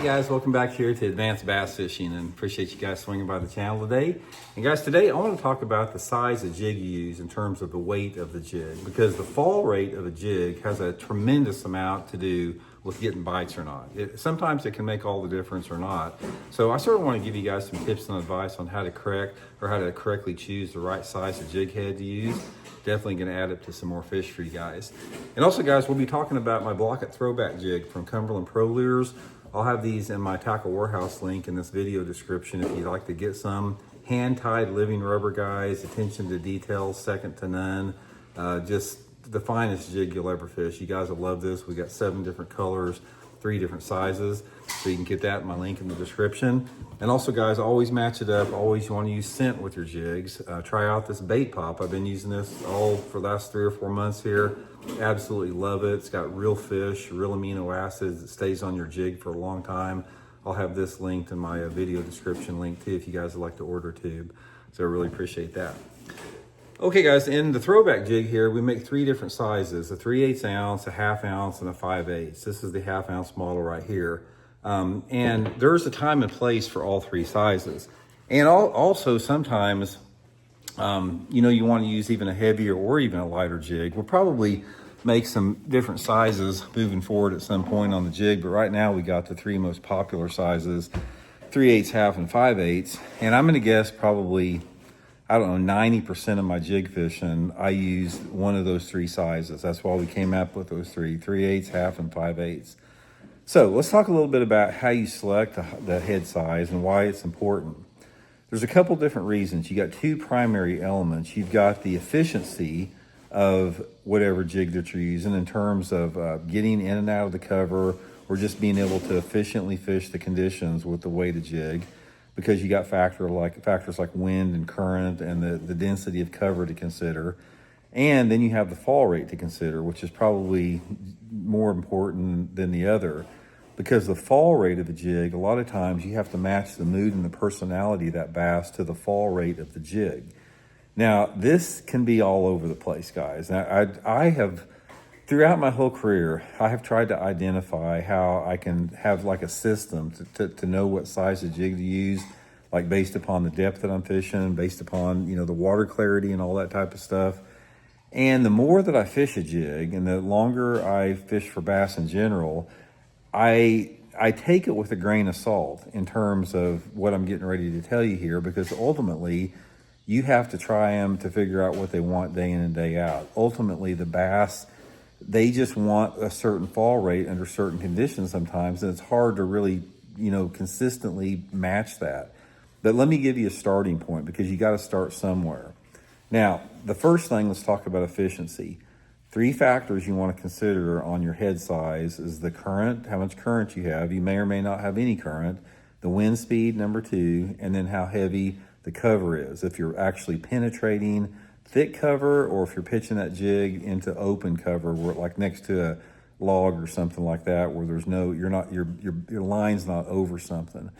guys, welcome back here to Advanced Bass Fishing, and appreciate you guys swinging by the channel today. And guys, today I want to talk about the size of jig you use in terms of the weight of the jig, because the fall rate of a jig has a tremendous amount to do with getting bites or not. Sometimes it can make all the difference or not. So I sort of want to give you guys some tips and advice on how to correctly choose the right size of jig head to use. Definitely going to add up to some more fish for you guys. And also guys, we'll be talking about my Blaukat Throwback jig from Cumberland Pro Lures. I'll have these in my tackle warehouse link in this video description if you'd like to get some. Hand-tied living rubber, guys, attention to detail, second to none. Just the finest jig you'll ever fish. You guys will love this. We got 7 different colors, 3 different sizes. So you can get that in my link in the description. And also guys, always match it up. Always want to use scent with your jigs. Try out this Baitpop. I've been using this all for the last 3 or 4 months here. Absolutely love it. It's got real fish, real amino acids. It stays on your jig for a long time. I'll have this linked in my video description link too if you guys would like to order a tube. So I really appreciate that. Okay guys, in the throwback jig here, we make 3 different sizes, a 3/8 ounce, a 1/2 ounce, and a 5/8. This is the 1/2 ounce model right here. And there's a time and place for all 3 sizes. And also sometimes, you know, you want to use even a heavier or even a lighter jig. We'll probably make some different sizes moving forward at some point on the jig, but right now we got the 3 most popular sizes, 3/8, 1/2, and 5/8. And I'm going to guess probably, I don't know, 90% of my jig fishing, I use one of those 3 sizes. That's why we came up with those 3, 3/8, 1/2, and 5/8. So let's talk a little bit about how you select the head size and why it's important. There's a couple different reasons. You got 2 primary elements. You've got the efficiency of whatever jig that you're using in terms of getting in and out of the cover, or just being able to efficiently fish the conditions with the weighted jig, because you got factors like wind and current and the density of cover to consider. And then you have the fall rate to consider, which is probably more important than the other, because the fall rate of the jig, a lot of times you have to match the mood and the personality of that bass to the fall rate of the jig. Now, this can be all over the place, guys. Now, I have, throughout my whole career, I have tried to identify how I can have like a system to know what size of jig to use, like based upon the depth that I'm fishing, based upon, you know, the water clarity and all that type of stuff. And the more that I fish a jig and the longer I fish for bass in general, I take it with a grain of salt in terms of what I'm getting ready to tell you here, because ultimately you have to try them to figure out what they want day in and day out. Ultimately, the bass, they just want a certain fall rate under certain conditions sometimes, and it's hard to really, you know, consistently match that. But let me give you a starting point, because you got to start somewhere. Now, the first thing, let's talk about efficiency. 3 factors you want to consider on your head size is the current, how much current you have. You may or may not have any current. The wind speed, number 2, and then how heavy the cover is. If you're actually penetrating thick cover, or if you're pitching that jig into open cover, where like next to a log or something like that, where there's no, your line's not over something.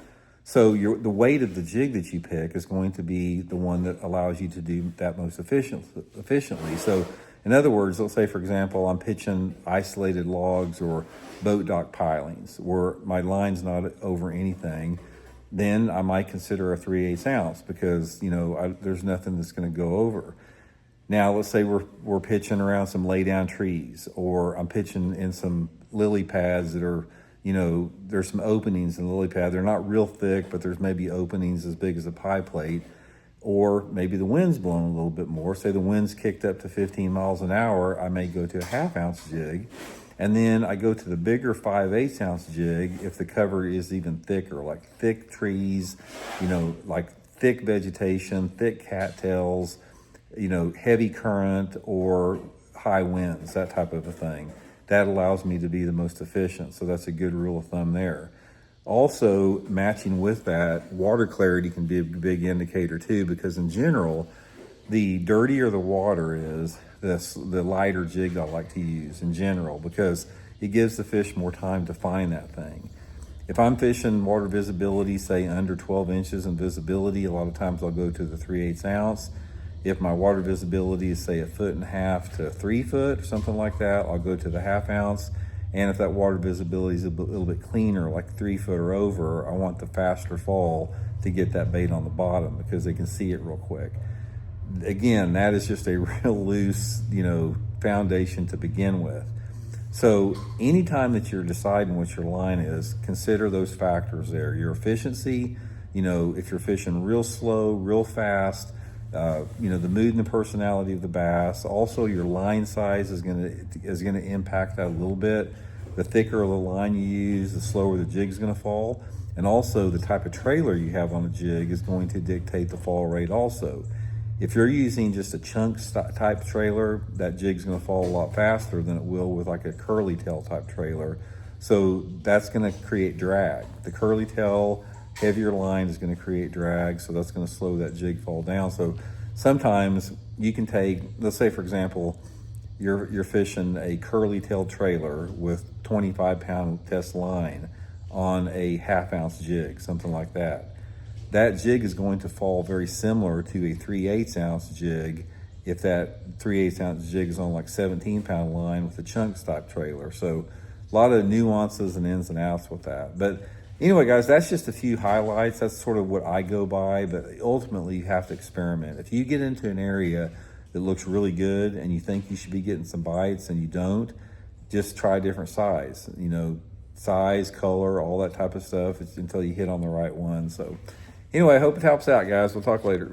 So the weight of the jig that you pick is going to be the one that allows you to do that most efficiently. So in other words, let's say, for example, I'm pitching isolated logs or boat dock pilings where my line's not over anything. Then I might consider a 3/8 ounce, because, you know, there's nothing that's going to go over. Now, let's say we're pitching around some lay down trees, or I'm pitching in some lily pads that are, you know, there's some openings in the lily pad. They're not real thick, but there's maybe openings as big as a pie plate. Or maybe the wind's blowing a little bit more. Say the wind's kicked up to 15 miles an hour, I may go to a 1/2 ounce jig. And then I go to the bigger 5/8 ounce jig if the cover is even thicker, like thick trees, you know, like thick vegetation, thick cattails, you know, heavy current or high winds, that type of a thing. That allows me to be the most efficient. So that's a good rule of thumb there. Also, matching with that, water clarity can be a big indicator too, because in general, the dirtier the water is, the lighter jig I like to use in general, because it gives the fish more time to find that thing. If I'm fishing water visibility, say under 12 inches in visibility, a lot of times I'll go to the 3/8 ounce. If my water visibility is say 1.5 to 3 foot or something like that, I'll go to the 1/2 ounce. And if that water visibility is a little bit cleaner, like 3 foot or over, I want the faster fall to get that bait on the bottom because they can see it real quick. Again, that is just a real loose, foundation to begin with. So anytime that you're deciding what your line is, consider those factors there. Your efficiency, if you're fishing real slow, real fast, the mood and the personality of the bass. Also, your line size is gonna impact that a little bit. The thicker the line you use, the slower the jig is gonna fall. And also the type of trailer you have on a jig is going to dictate the fall rate also. If you're using just a chunk type trailer, that jig's gonna fall a lot faster than it will with like a curly tail type trailer. So that's gonna create drag. The curly tail, heavier line is gonna create drag, so that's gonna slow that jig fall down. So sometimes you can take, let's say for example, you're fishing a curly tail trailer with 25-pound test line on a 1/2 ounce jig, something like that. That jig is going to fall very similar to a 3/8 ounce jig if that 3/8 ounce jig is on like 17-pound line with a chunks type trailer. So a lot of nuances and ins and outs with that. But anyway, guys, that's just a few highlights. That's sort of what I go by, but ultimately you have to experiment. If you get into an area that looks really good and you think you should be getting some bites and you don't, just try different size, size, color, all that type of stuff until you hit on the right one. So anyway, I hope it helps out, guys. We'll talk later.